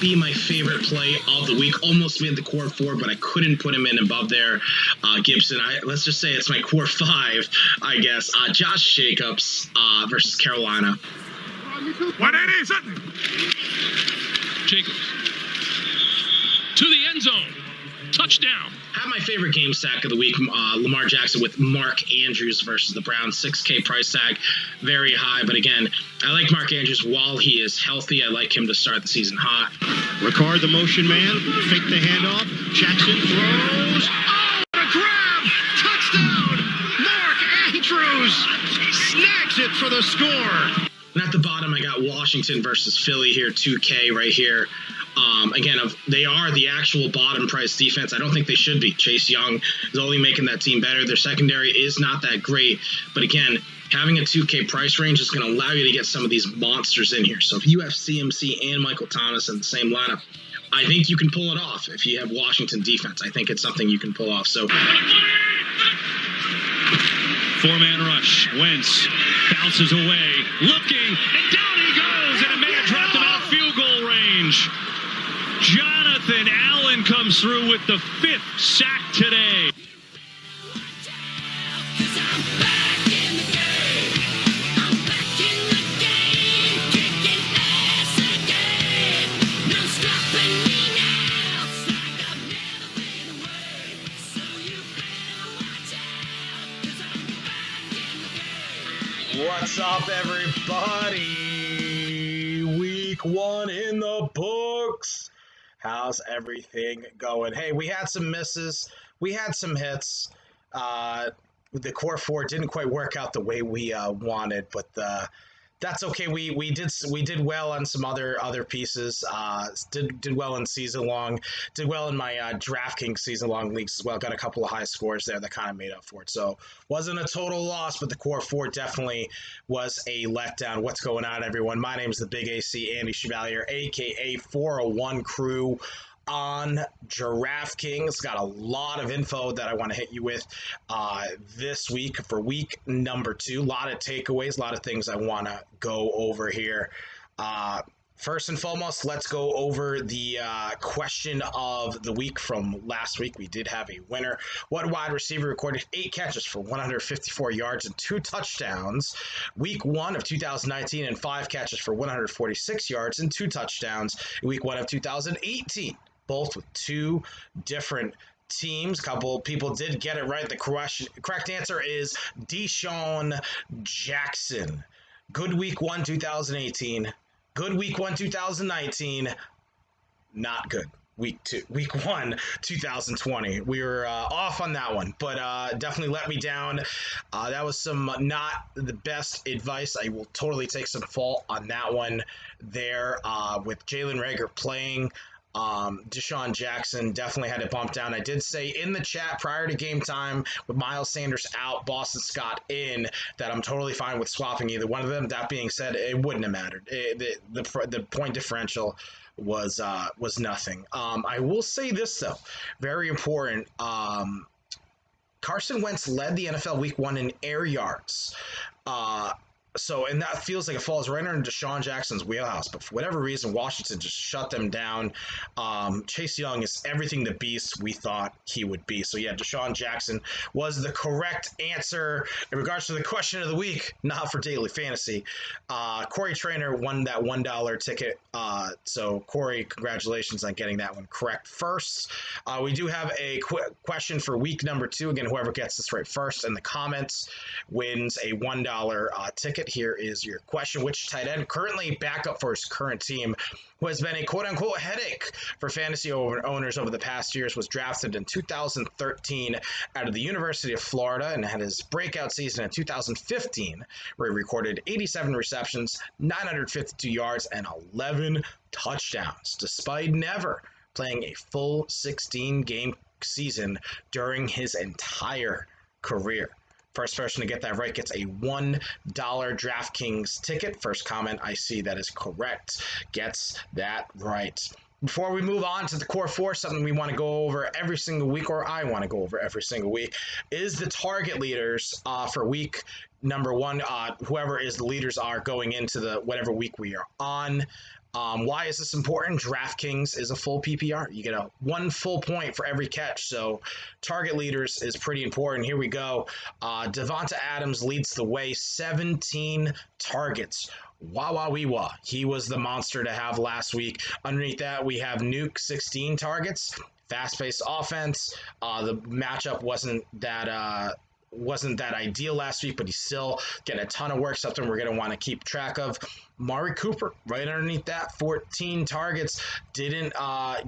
be my favorite play of the week. Almost made the core 4, but I couldn't put him in above there. Gibson, let's just say it's my core 5, I guess. Josh Jacobs versus Carolina. 180. Jacobs to the end zone. Touchdown. Have my favorite game stack of the week, Lamar Jackson with Mark Andrews versus the Browns. $6K price tag, very high. But again, I like Mark Andrews while he is healthy. I like him to start the season hot. Ricard, the motion man, fake the handoff. Jackson throws. Oh, what a grab! Touchdown! Mark Andrews snags it for the score. And at the bottom, I got Washington versus Philly here, 2K right here. Again, they are the actual bottom price defense. I don't think they should be. Chase Young is only making that team better. Their secondary is not that great. But again, having a 2K price range is going to allow you to get some of these monsters in here. So if you have CMC and Michael Thomas in the same lineup, I think you can pull it off. If you have Washington defense, I think it's something you can pull off. So 4-man rush. Wentz bounces away, looking, and down he goes, and it may have dropped him out of field goal range. Jonathan Allen comes through with the 5th sack today. What's up, everybody? Week 1 in the books. How's everything going? Hey, we had some misses. We had some hits. The core 4 didn't quite work out the way we wanted, but that's okay. We did well on some other pieces. Did well in season long. Did well in my DraftKings season long leagues as well. Got a couple of high scores there that kind of made up for it. So wasn't a total loss, but the core 4 definitely was a letdown. What's going on, everyone? My name is the Big AC Andy Chevalier, aka 401 Crew on DraftKings. Got a lot of info that I want to hit you with this week for week number 2. A lot of takeaways, a lot of things I want to go over here. First and foremost, let's go over the question of the week from last week. We did have a winner. What wide receiver recorded 8 catches for 154 yards and 2 touchdowns? Week 1 of 2019 and 5 catches for 146 yards and 2 touchdowns. Week 1 of 2018. Both with 2 different teams. A couple people did get it right. The correct answer is Deshaun Jackson. Good week 1, 2018. Good week 1, 2019. Not good. Week 1, 2020. We were off on that one, but definitely let me down. That was some not the best advice. I will totally take some fault on that one there with Jalen Reagor playing. Deshaun Jackson definitely had to bump down. I did say in the chat prior to game time with Miles Sanders out, Boston Scott in, that I'm totally fine with swapping either one of them. That being said, it wouldn't have mattered. The point differential was nothing. I will say this though, very important. Carson Wentz led the NFL Week 1 in air yards. And that feels like it falls right under Deshaun Jackson's wheelhouse. But for whatever reason, Washington just shut them down. Chase Young is everything the beast we thought he would be. So, yeah, Deshaun Jackson was the correct answer in regards to the question of the week, not for daily fantasy. Corey Trainer won that $1 ticket. So, Corey, congratulations on getting that one correct first. We do have a question for week number 2. Again, whoever gets this right first in the comments wins a $1 ticket. Here is your question. Which tight end, currently backup for his current team, who has been a quote-unquote headache for fantasy owners over the past years, was drafted in 2013 out of the University of Florida and had his breakout season in 2015, where he recorded 87 receptions, 952 yards, and 11 touchdowns, despite never playing a full 16-game season during his entire career. First person to get that right gets a $1 DraftKings ticket. First comment I see that is correct gets that right. Before we move on to the core 4, something we want to go over every single week, or I want to go over every single week, is the target leaders for week number 1. Whoever is the leaders are going into the whatever week we are on. Why is this important? DraftKings is a full PPR. You get a 1 full point for every catch. So target leaders is pretty important. Here we go. Devonta Adams leads the way, 17 targets. Wah wah wee wah. He was the monster to have last week. Underneath that, we have Nuke, 16 targets. Fast-paced offense. The matchup wasn't that ideal last week, but he's still getting a ton of work, something we're going to want to keep track of. Mari Cooper, right underneath that, 14 targets, didn't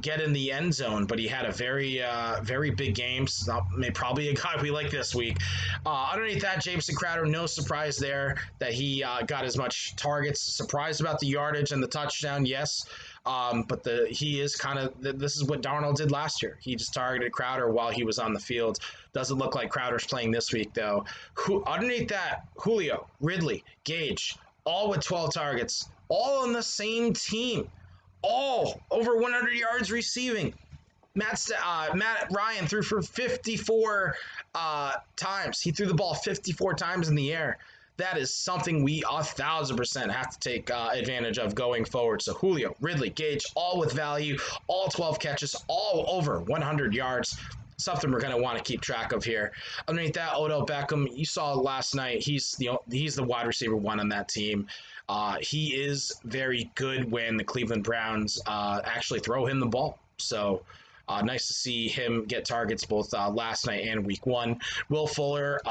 get in the end zone, but he had a very big game. So probably a guy we like this week. Underneath that, Jameson Crowder, no surprise there that he got as much targets. Surprised about the yardage and the touchdown, yes. But he is kind of, this is what Darnold did last year. He just targeted Crowder while he was on the field. Doesn't look like Crowder's playing this week, though. Underneath that, Julio, Ridley, Gage, all with 12 targets, all on the same team, all over 100 yards receiving. Matt Ryan threw for 54 times. He threw the ball 54 times in the air. That is something we 1,000% have to take advantage of going forward. So Julio, Ridley, Gage, all with value, all 12 catches, all over 100 yards. Something we're going to want to keep track of here. Underneath that, Odell Beckham, you saw last night, he's the wide receiver one on that team. He is very good when the Cleveland Browns actually throw him the ball. So nice to see him get targets both last night and week one. Will Fuller,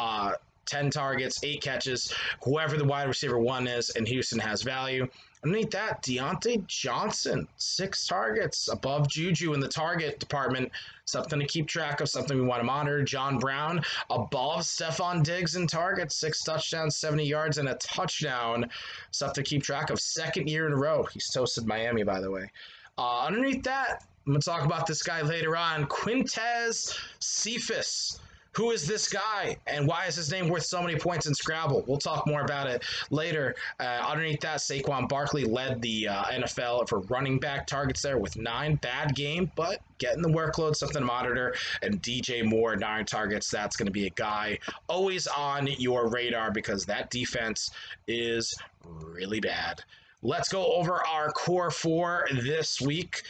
10 targets, 8 catches. Whoever the wide receiver one is in Houston has value. Underneath that, Deontay Johnson, 6 targets, above Juju in the target department. Something to keep track of, something we want to monitor. John Brown, above Stephon Diggs in targets, 6 touchdowns, 70 yards, and a touchdown. Something to keep track of. 2nd year in a row. He's toasted Miami, by the way. Underneath that, I'm going to talk about this guy later on. Quintez Cephas. Who is this guy, and why is his name worth so many points in Scrabble? We'll talk more about it later. Underneath that, Saquon Barkley led the NFL for running back targets there with 9. Bad game, but getting the workload, something to monitor. And DJ Moore, 9 targets. That's going to be a guy always on your radar because that defense is really bad. Let's go over our core 4 this week.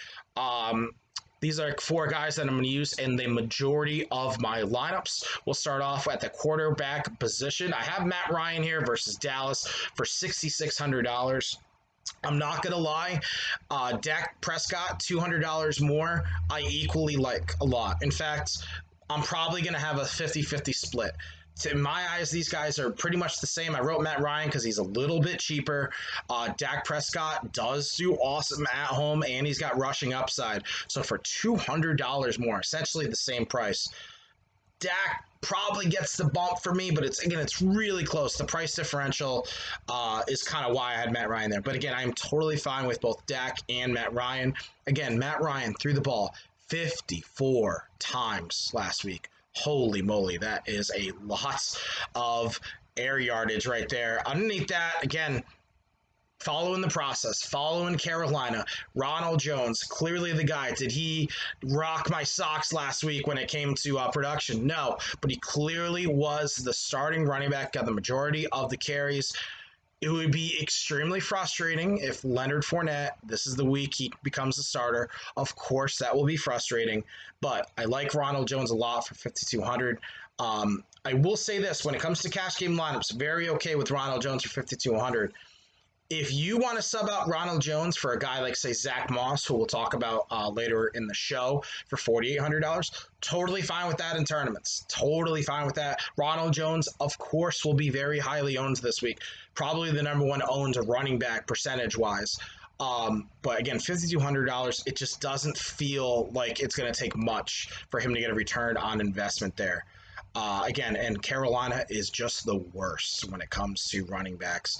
These are 4 guys that I'm going to use in the majority of my lineups. We'll start off at the quarterback position. I have Matt Ryan here versus Dallas for $6,600. I'm not going to lie. Dak Prescott, $200 more. I equally like a lot. In fact, I'm probably going to have a 50-50 split. In my eyes, these guys are pretty much the same. I wrote Matt Ryan because he's a little bit cheaper. Dak Prescott does do awesome at home, and he's got rushing upside. So for $200 more, essentially the same price. Dak probably gets the bump for me, but it's really close. The price differential is kind of why I had Matt Ryan there. But again, I'm totally fine with both Dak and Matt Ryan. Again, Matt Ryan threw the ball 54 times last week. Holy moly, that is a lot of air yardage right there. Underneath that, again, following the process, following Carolina, Ronald Jones, clearly the guy. Did he rock my socks last week when it came to production? No, but he clearly was the starting running back, got the majority of the carries. It would be extremely frustrating if Leonard Fournette, this is the week he becomes the starter. Of course, that will be frustrating, but I like Ronald Jones a lot for $5,200. I will say this, when it comes to cash game lineups, very okay with Ronald Jones for $5,200. If you want to sub out Ronald Jones for a guy like, say, Zach Moss, who we'll talk about later in the show, for $4,800, totally fine with that in tournaments. Totally fine with that. Ronald Jones, of course, will be very highly owned this week. Probably the number 1 owned running back percentage-wise. But again, $5,200, it just doesn't feel like it's going to take much for him to get a return on investment there. Again, and Carolina is just the worst when it comes to running backs.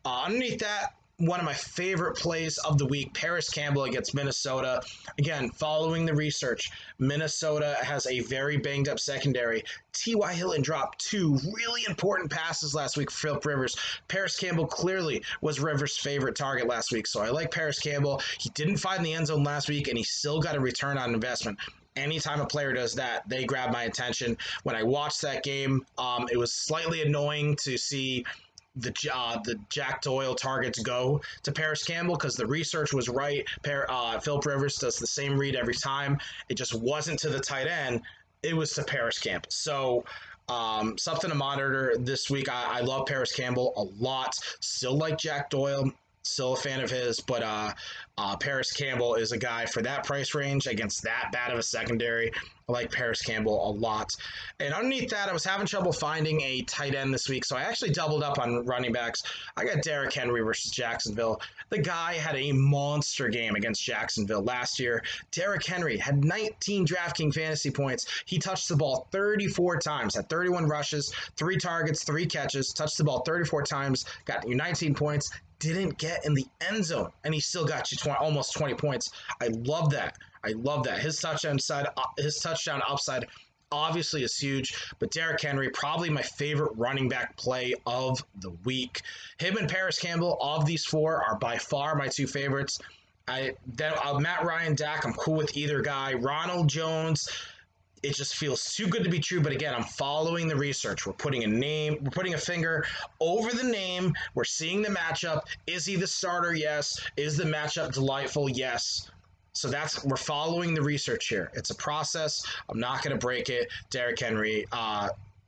Underneath that, one of my favorite plays of the week, Paris Campbell against Minnesota. Again, following the research, Minnesota has a very banged up secondary. T.Y. Hilton dropped 2 really important passes last week for Philip Rivers. Paris Campbell clearly was Rivers' favorite target last week, so I like Paris Campbell. He didn't find the end zone last week, and he still got a return on investment. Anytime a player does that, they grab my attention. When I watched that game, it was slightly annoying to see the Jack Doyle targets go to Paris Campbell because the research was right. Philip Rivers does the same read every time. It just wasn't to the tight end. It was to Paris Campbell. So something to monitor this week. I love Paris Campbell a lot. Still like Jack Doyle. Still a fan of his, but Paris Campbell is a guy for that price range against that bad of a secondary. I like Paris Campbell a lot. And underneath that, I was having trouble finding a tight end this week, so I actually doubled up on running backs. I got Derrick Henry versus Jacksonville. The guy had a monster game against Jacksonville last year. Derrick Henry had 19 DraftKings fantasy points. He touched the ball 34 times, had 31 rushes, 3 targets, 3 catches, touched the ball 34 times, got you 19 points, didn't get in the end zone, and he still got you almost 20 points. I love that. His touchdown upside obviously is huge, but Derrick Henry, probably my favorite running back play of the week. Him and Paris Campbell, of these 4, are by far my 2 favorites. Matt Ryan, Dak, I'm cool with either guy. Ronald Jones, it just feels too good to be true. But again, I'm following the research. We're putting a finger over the name. We're seeing the matchup. Is he the starter? Yes. Is the matchup delightful? Yes. So we're following the research here. It's a process. I'm not going to break it. Derrick Henry,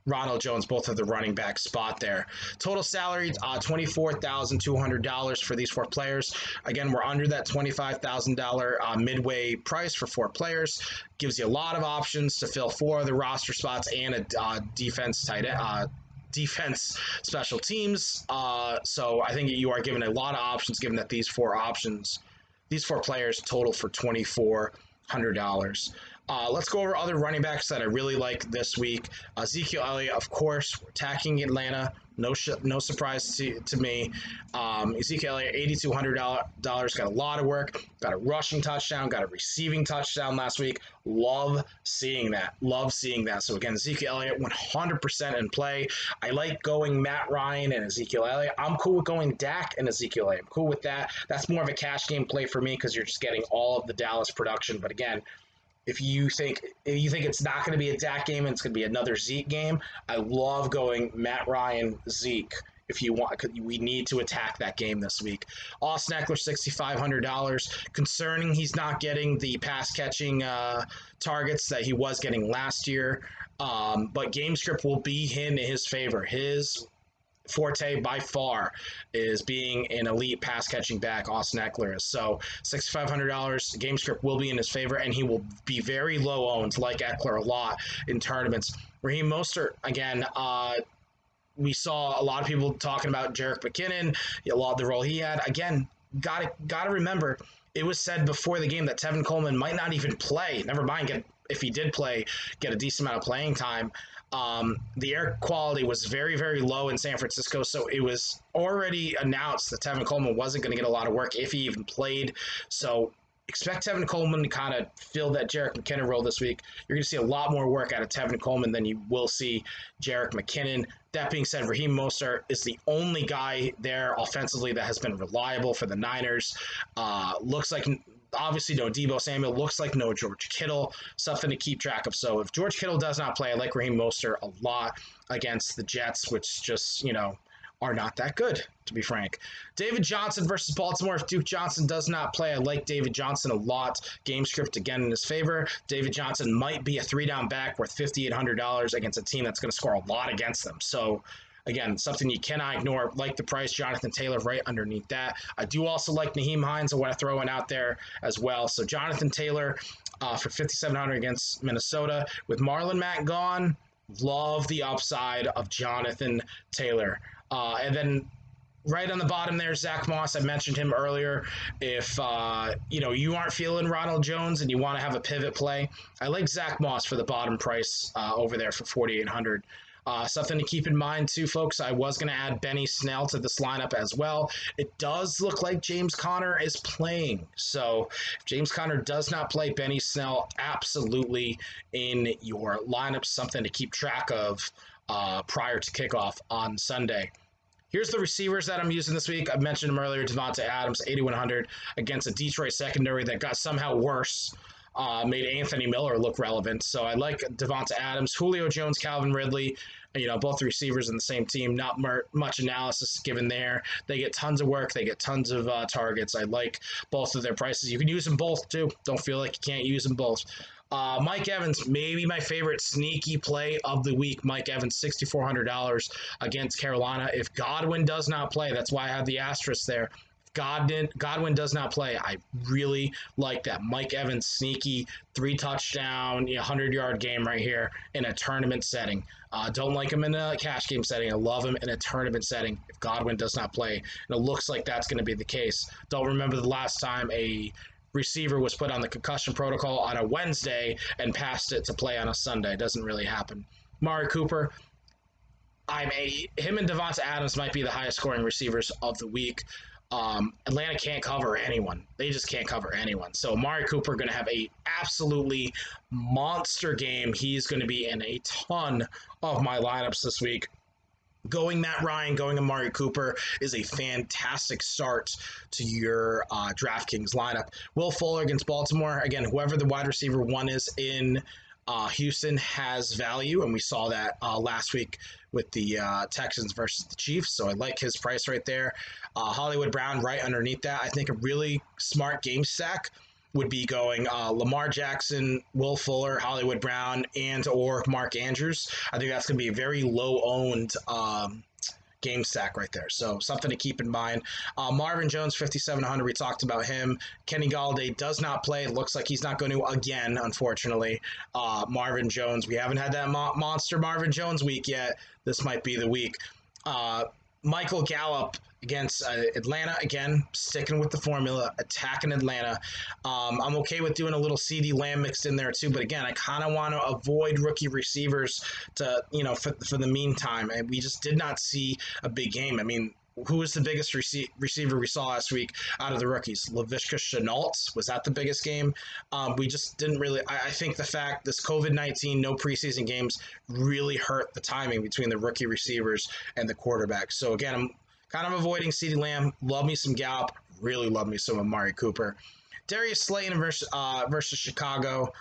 Ronald Jones, both of the running back spot there. Total salary, $24,200 for these 4 players. Again, we're under that $25,000 midway price for 4 players. Gives you a lot of options to fill 4 of the roster spots and a defense special teams. So I think you are given a lot of options, given that these 4 players total for $2,400. Let's go over other running backs that I really like this week. Ezekiel Elliott, of course, attacking Atlanta. No surprise to me. Ezekiel Elliott, $8,200, got a lot of work. Got a rushing touchdown, got a receiving touchdown last week. Love seeing that. So again, Ezekiel Elliott, 100% in play. I like going Matt Ryan and Ezekiel Elliott. I'm cool with going Dak and Ezekiel Elliott. I'm cool with that. That's more of a cash game play for me because you're just getting all of the Dallas production. But again, if you think it's not going to be a Dak game and it's going to be another Zeke game, I love going Matt Ryan, Zeke. If you want, we need to attack that game this week. Austin Eckler, $6,500. Concerning he's not getting the pass catching targets that he was getting last year, but game script will be in his favor. His forte by far is being an elite pass catching back. Austin Eckler is. So $6,500 game script will be in his favor, and he will be very low owned, like Eckler a lot in tournaments. Raheem Mostert, again, we saw a lot of people talking about Jerick McKinnon, a lot of the role he had. Again, gotta remember, it was said before the game that Tevin Coleman might not even play. Never mind, if he did play, get a decent amount of playing time. The air quality was very, very low in San Francisco, so it was already announced that Tevin Coleman wasn't going to get a lot of work if he even played. So expect Tevin Coleman to kind of fill that Jerick McKinnon role this week. You're going to see a lot more work out of Tevin Coleman than you will see Jerick McKinnon. That being said, Raheem Mostert is the only guy there offensively that has been reliable for the Niners. Looks like obviously no Deebo Samuel, looks like no George Kittle, something to keep track of. So if George Kittle does not play, I like Raheem Mostert a lot against the Jets, which just, are not that good, to be frank. David Johnson versus Baltimore. If Duke Johnson does not play, I like David Johnson a lot. Game script again in his favor. David Johnson might be a 3-down back worth $5,800 against a team that's going to score a lot against them. So again, something you cannot ignore. Like the price, Jonathan Taylor right underneath that. I do also like Nyheim Hines. I want to throw in out there as well. So Jonathan Taylor for $5,700 against Minnesota. With Marlon Mack gone, love the upside of Jonathan Taylor. And then right on the bottom there, Zach Moss. I mentioned him earlier. If you aren't feeling Ronald Jones and you want to have a pivot play, I like Zach Moss for the bottom price over there for $4,800. Something to keep in mind too, folks. I was going to add Benny Snell to this lineup as well. It does look like James Conner is playing. So if James Conner does not play, Benny Snell absolutely in your lineup. Something to keep track of prior to kickoff on Sunday. Here's the receivers that I'm using this week. I mentioned him earlier. Devonta Adams, $8,100 against a Detroit secondary that got somehow worse. Made Anthony Miller look relevant. So I like Devonta Adams, Julio Jones, Calvin Ridley, both receivers in the same team. Not much analysis given there. They get tons of work. They get tons of targets. I like both of their prices. You can use them both too. Don't feel like you can't use them both. Mike Evans, maybe my favorite sneaky play of the week. Mike Evans, $6,400 against Carolina. If Godwin does not play, that's why I have the asterisk there. Godwin does not play. I really like that Mike Evans sneaky 3-touchdown, 100-yard game right here in a tournament setting. Don't like him in a cash game setting. I love him in a tournament setting if Godwin does not play. And it looks like that's going to be the case. Don't remember the last time a receiver was put on the concussion protocol on a Wednesday and passed it to play on a Sunday. It doesn't really happen. Amari Cooper, him and Devonta Adams might be the highest scoring receivers of the week. Atlanta can't cover anyone. They just can't cover anyone. So Amari Cooper going to have a absolutely monster game. He's going to be in a ton of my lineups this week. Going Matt Ryan, going Amari Cooper is a fantastic start to your DraftKings lineup. Will Fuller against Baltimore. Again, whoever the wide receiver one is in Houston has value, and we saw that last week with the Texans versus the Chiefs, so I like his price right there. Hollywood Brown right underneath that. I think a really smart game stack would be going Lamar Jackson, Will Fuller, Hollywood Brown, and or Mark Andrews. I think that's going to be a very low-owned game stack right there. So something to keep in mind. Marvin Jones, 5,700. We talked about him. Kenny Galladay does not play. It looks like he's not going to again, unfortunately. Marvin Jones, we haven't had that monster Marvin Jones week yet. This might be the week. Michael Gallup against Atlanta, again, sticking with the formula, attacking Atlanta. I'm okay with doing a little CeeDee Lamb mixed in there too, but again, I kind of want to avoid rookie receivers to, for the meantime. And we just did not see a big game. I mean, who was the biggest receiver we saw last week out of the rookies? Laviska Shenault, was that the biggest game? We just didn't really. I think the fact this COVID-19, no preseason games, really hurt the timing between the rookie receivers and the quarterbacks. So again, I'm kind of avoiding CeeDee Lamb. Love me some Gallup. Really love me some Amari Cooper. Darius Slayton versus Chicago.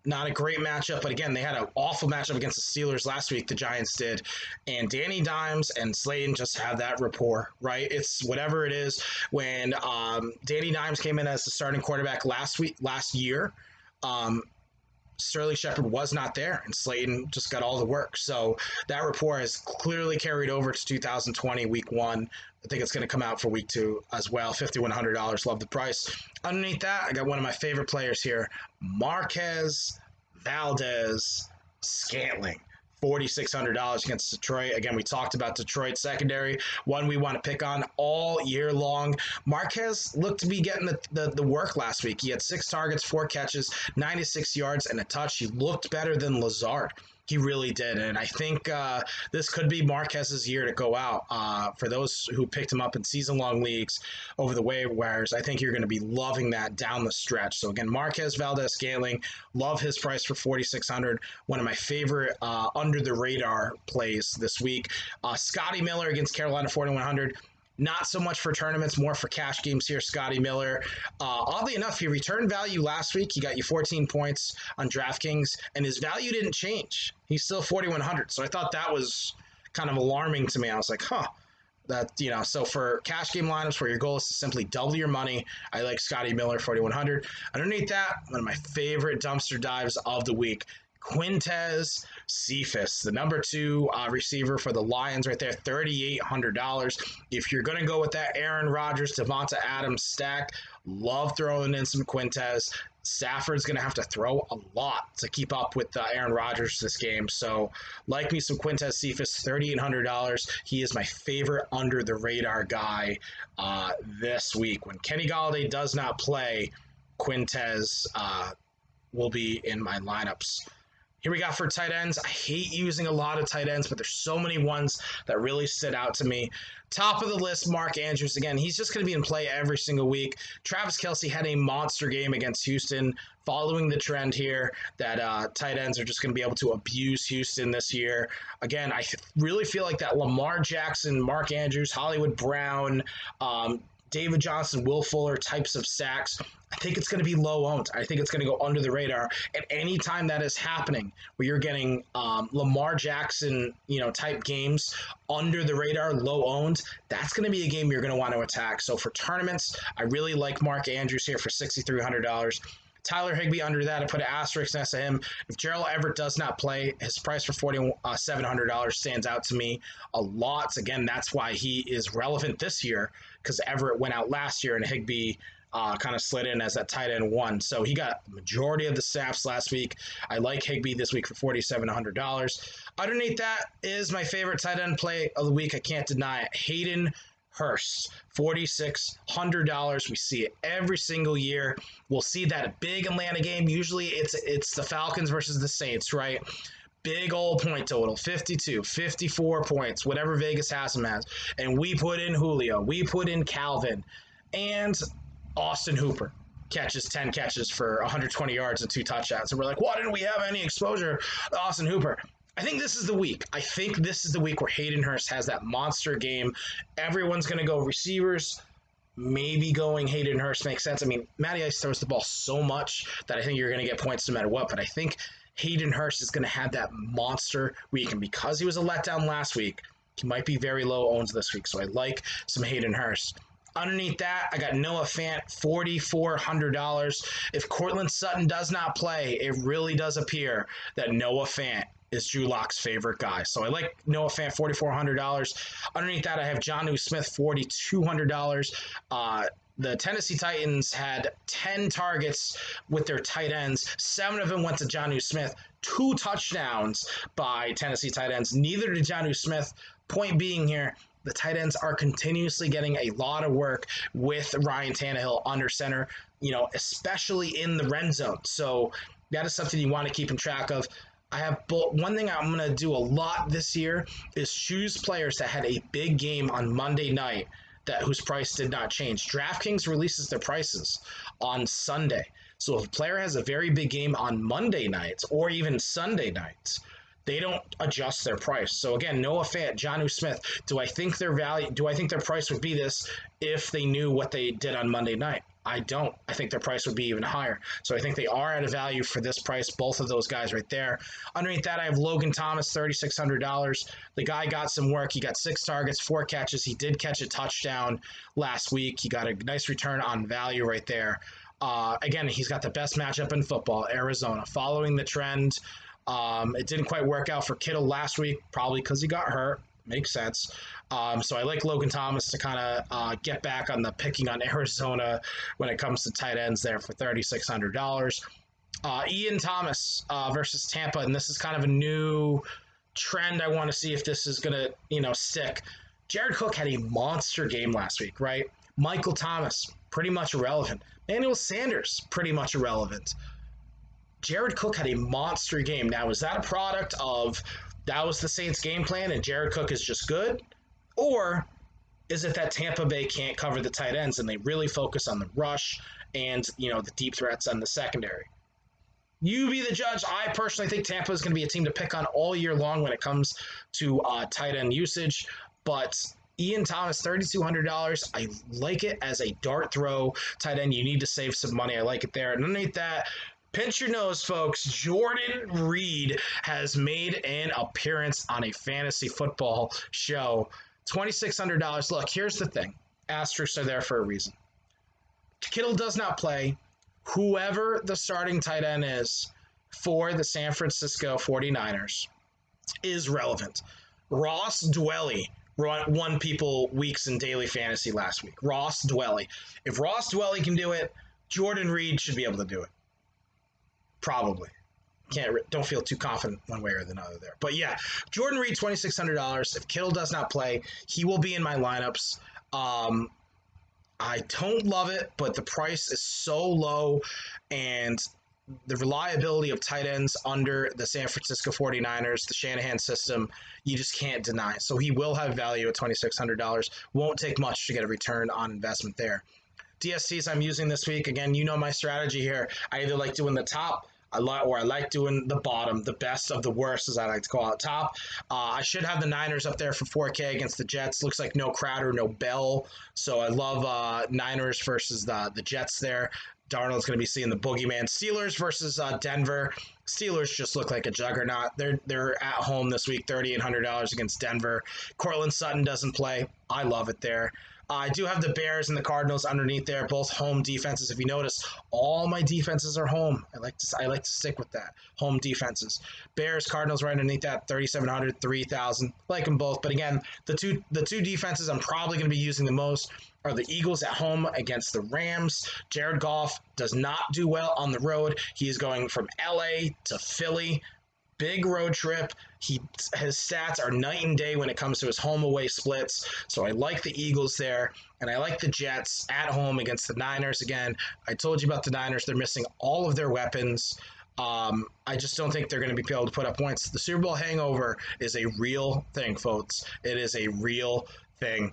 Not a great matchup, but again, they had an awful matchup against the Steelers last week, the Giants did. And Danny Dimes and Slayton just have that rapport, right? It's whatever it is. When Danny Dimes came in as the starting quarterback last year, Sterling Shepard was not there, and Slayton just got all the work. So that rapport has clearly carried over to 2020, week one. I think it's going to come out for week two as well. $5,100. Love the price. Underneath that, I got one of my favorite players here, Marquez Valdes-Scantling. $4,600 against Detroit. Again, we talked about Detroit secondary, one we want to pick on all year long. Marquez looked to be getting the work last week. He had 6 targets, 4 catches, 96 yards, and a touch. He looked better than Lazard. He really did. And I think this could be Marquez's year to go out. For those who picked him up in season-long leagues over the waivers, I think you're going to be loving that down the stretch. So again, Marquez Valdes-Scantling, love his price for $4,600. One of my favorite under-the-radar plays this week. Scotty Miller against Carolina, $4,100. Not so much for tournaments, more for cash games here. Scotty Miller. Oddly enough, he returned value last week. He got you 14 points on DraftKings, and his value didn't change. He's still 4,100. So I thought that was kind of alarming to me. I was like, so for cash game lineups where your goal is to simply double your money, I like Scotty Miller, 4,100. Underneath that, one of my favorite dumpster dives of the week, Quintez Cephus, the number 2 receiver for the Lions right there, $3,800. If you're going to go with that Aaron Rodgers, Devonta Adams stack, love throwing in some Quintez. Stafford's going to have to throw a lot to keep up with Aaron Rodgers this game. So like me some Quintez Cephus, $3,800. He is my favorite under-the-radar guy this week. When Kenny Galladay does not play, Quintez will be in my lineups. Here we got for tight ends. I hate using a lot of tight ends, but there's so many ones that really stood out to me. Top of the list, Mark Andrews. Again, he's just going to be in play every single week. Travis Kelce had a monster game against Houston, following the trend here that tight ends are just going to be able to abuse Houston this year. Again, I really feel like that Lamar Jackson, Mark Andrews, Hollywood Brown, David Johnson, Will Fuller types of stacks, I think it's going to be low owned. I think it's going to go under the radar. And anytime that is happening, where you're getting Lamar Jackson, type games under the radar, low owned, that's going to be a game you're going to want to attack. So for tournaments, I really like Mark Andrews here for $6,300. Tyler Higbee under that, I put an asterisk next to him. If Gerald Everett does not play, his price for $4,700 stands out to me a lot. Again, that's why he is relevant this year, because Everett went out last year and Higbee kind of slid in as that tight end one. So he got the majority of the snaps last week. I like Higbee this week for $4,700. Underneath that is my favorite tight end play of the week. I can't deny it. Hayden Hurst, $4,600. We see it every single year. We'll see that big Atlanta game. Usually it's the Falcons versus the Saints, right? Big old point total, 52, 54 points, whatever Vegas has him as. And we put in Julio, we put in Calvin, and Austin Hooper catches 10 catches for 120 yards and 2 touchdowns. And we're like, why didn't we have any exposure to Austin Hooper? I think this is the week. I think this is the week where Hayden Hurst has that monster game. Everyone's going to go receivers. Maybe going Hayden Hurst makes sense. I mean, Matty Ice throws the ball so much that I think you're going to get points no matter what. But I think Hayden Hurst is going to have that monster week. And because he was a letdown last week, he might be very low owns this week. So I like some Hayden Hurst. Underneath that, I got Noah Fant, $4,400. If Cortland Sutton does not play, it really does appear that Noah Fant is Drew Lock's favorite guy. So I like Noah Fant, $4,400. Underneath that, I have Jonnu Smith, $4,200. The Tennessee Titans had 10 targets with their tight ends. 7 of them went to Jonnu Smith. 2 touchdowns by Tennessee tight ends. Neither did Jonnu Smith. Point being here, the tight ends are continuously getting a lot of work with Ryan Tannehill under center, especially in the red zone. So that is something you want to keep in track of. I have one thing I'm going to do a lot this year is choose players that had a big game on Monday night whose price did not change. DraftKings releases their prices on Sunday. So if a player has a very big game on Monday nights or even Sunday nights, they don't adjust their price. So again, Noah Fant, Jonnu Smith, do I think their price would be this if they knew what they did on Monday night? I don't. I think their price would be even higher. So I think they are at a value for this price, both of those guys right there. Underneath that, I have Logan Thomas, $3,600. The guy got some work. He got 6 targets, 4 catches. He did catch a touchdown last week. He got a nice return on value right there. Again, he's got the best matchup in football, Arizona, following the trend. It didn't quite work out for Kittle last week, probably because he got hurt. Makes sense. So I like Logan Thomas to kind of get back on the picking on Arizona when it comes to tight ends there for $3,600. Ian Thomas versus Tampa, and this is kind of a new trend. I want to see if this is going to, stick. Jared Cook had a monster game last week, right? Michael Thomas, pretty much irrelevant. Emmanuel Sanders, pretty much irrelevant. Jared Cook had a monster game. Now, is that a product of that was the Saints' game plan and Jared Cook is just good? Or is it that Tampa Bay can't cover the tight ends and they really focus on the rush and, the deep threats on the secondary? You be the judge. I personally think Tampa is going to be a team to pick on all year long when it comes to tight end usage. But Ian Thomas, $3,200. I like it as a dart throw tight end. You need to save some money. I like it there. And underneath that, pinch your nose, folks. Jordan Reed has made an appearance on a fantasy football show. $2,600. Look, here's the thing. Asterisks are there for a reason. Kittle does not play. Whoever the starting tight end is for the San Francisco 49ers is relevant. Ross Dwelly won people weeks in daily fantasy last week. Ross Dwelly. If Ross Dwelly can do it, Jordan Reed should be able to do it. Probably. Don't feel too confident one way or another there. But yeah, Jordan Reed, $2,600. If Kittle does not play, he will be in my lineups. I don't love it, but the price is so low, and the reliability of tight ends under the San Francisco 49ers, the Shanahan system, you just can't deny. So he will have value at $2,600. Won't take much to get a return on investment there. DSTs I'm using this week, again, you know my strategy here. I either like doing the top I like doing the bottom, the best of the worst, as I like to call it. Top, I should have the Niners up there for 4K against the Jets. Looks like no Crowder, no Bell, so I love Niners versus the Jets there. Darnold's going to be seeing the boogeyman. Steelers versus Denver. Steelers just look like a juggernaut. They're at home this week, $3,800 against Denver. Cortland Sutton doesn't play. I love it there. I do have the Bears and the Cardinals underneath there, both home defenses. If you notice, all my defenses are home. I like to stick with that. Home defenses. Bears, Cardinals right underneath that, 3,700, 3,000. Like them both, but again, the two defenses I'm probably going to be using the most are the Eagles at home against the Rams. Jared Goff does not do well on the road. He is going from LA to Philly. Big road trip. His stats are night and day when it comes to his home away splits. So I like the Eagles there, and I like the Jets at home against the Niners. Again, I told you about the Niners. They're missing all of their weapons. I just don't think they're going to be able to put up points. The Super Bowl hangover is a real thing, folks. It is a real thing.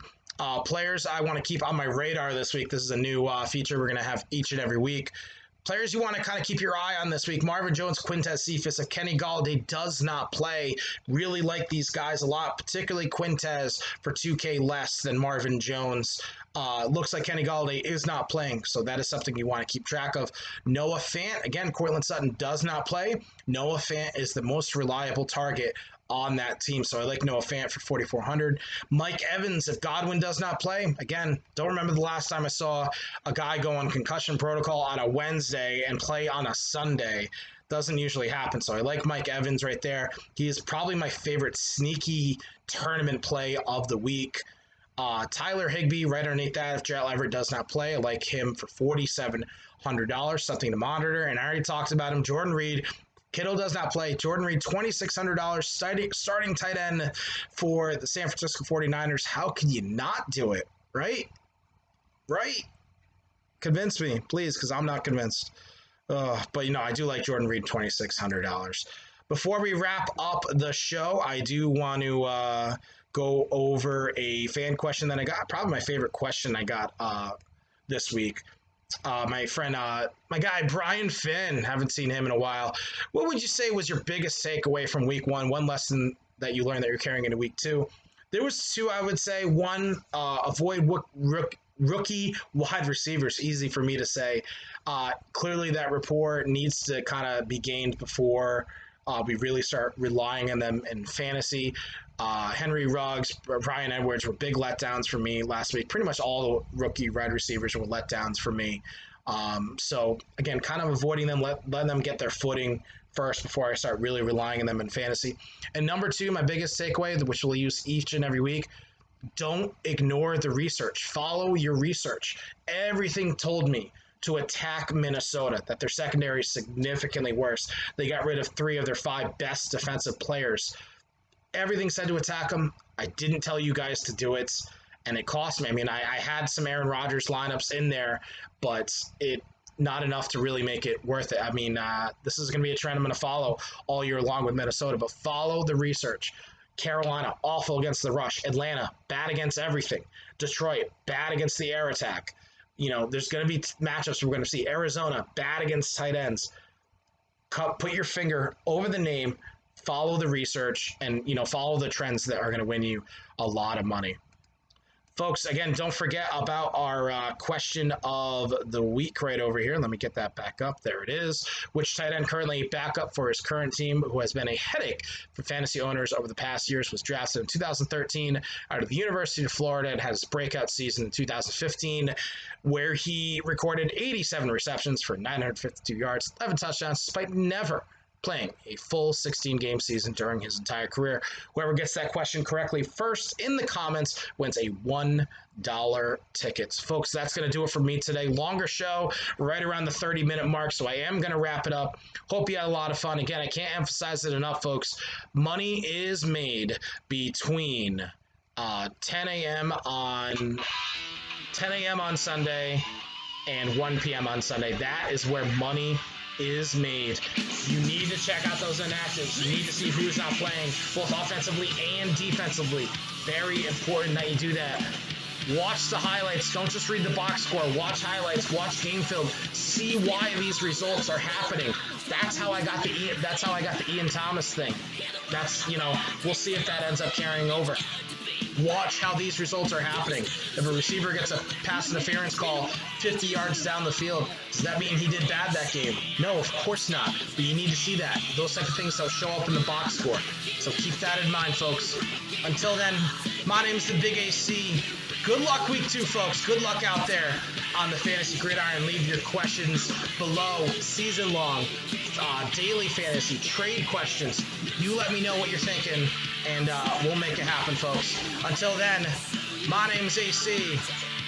Players I want to keep on my radar this week. This is a new feature we're going to have each and every week. Players you want to kind of keep your eye on this week: Marvin Jones, Quintez Cephas. If Kenny Golladay does not play, really like these guys a lot, particularly Quintez for 2K less than Marvin Jones. Looks like Kenny Golladay is not playing, so that is something you want to keep track of. Noah Fant, again, Cortland Sutton does not play. Noah Fant is the most reliable target on that team, so I like Noah Fant for 4,400. Mike Evans, if Godwin does not play, again, don't remember the last time I saw a guy go on concussion protocol on a Wednesday and play on a Sunday. Doesn't usually happen, so I like Mike Evans right there. He is probably my favorite sneaky tournament play of the week. Tyler Higbee right underneath that. If Gerald Everett does not play, I like him for $4,700, something to monitor. And I already talked about him. Jordan Reed. Kittle does not play. Jordan Reed, $2,600 starting tight end for the San Francisco 49ers. How can you not do it? Right? Convince me, please, because I'm not convinced. But, I do like Jordan Reed, $2,600. Before we wrap up the show, I do want to go over a fan question that I got. Probably my favorite question I got this week. My friend, my guy, Brian Finn, haven't seen him in a while. What would you say was your biggest takeaway from week one lesson that you learned that you're carrying into week two? There was two, I would say. One, avoid rookie wide receivers. Easy for me to say. Clearly that rapport needs to kind of be gained before we really start relying on them in fantasy. Henry Ruggs, Bryan Edwards were big letdowns for me last week. Pretty much all the rookie wide receivers were letdowns for me. So, again, kind of avoiding them, letting them get their footing first before I start really relying on them in fantasy. And number two, my biggest takeaway, which we'll use each and every week, don't ignore the research. Follow your research. Everything told me to attack Minnesota, that their secondary is significantly worse. They got rid of 3 of their 5 best defensive players. Everything said to attack them. I didn't tell you guys to do it, and it cost me. I mean, I had some Aaron Rodgers lineups in there, but it not enough to really make it worth it. I mean, this is going to be a trend I'm going to follow all year long with Minnesota, but follow the research. Carolina, awful against the rush. Atlanta, bad against everything. Detroit, bad against the air attack. There's going to be matchups we're going to see. Arizona, bad against tight ends. Put your finger over the name, follow the research, and follow the trends that are going to win you a lot of money. Folks, again, don't forget about our question of the week right over here. Let me get that back up. There it is. Which tight end currently backup for his current team, who has been a headache for fantasy owners over the past years, was drafted in 2013 out of the University of Florida and had his breakout season in 2015, where he recorded 87 receptions for 952 yards, 11 touchdowns, despite never playing a full 16-game season during his entire career. Whoever gets that question correctly first in the comments wins a $1 ticket. Folks, that's going to do it for me today. Longer show, right around the 30-minute mark, so I am going to wrap it up. Hope you had a lot of fun. Again, I can't emphasize it enough, folks. Money is made between 10 a.m. on Sunday and 1 p.m. on Sunday. That is where money is made. You need to check out those inactives. You need to see who's not playing, both offensively and defensively. Very important that you do that. Watch the highlights. Don't just read the box score. Watch highlights. Watch game film. See why these results are happening. That's how I got the Ian Thomas thing. That's, we'll see if that ends up carrying over. Watch how these results are happening. If a receiver gets a pass interference call 50 yards down the field, does that mean he did bad that game? No, of course not. But you need to see that. Those type of things will show up in the box score. So keep that in mind, folks. Until then, my name's the Big AC. Good luck week 2, folks. Good luck out there on the Fantasy Gridiron. Leave your questions below. Season long, daily fantasy, trade questions. You let me know what you're thinking, and we'll make it happen, folks. Until then, my name's AC.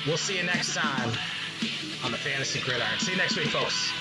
We'll see you next time on the Fantasy Gridiron. See you next week, folks.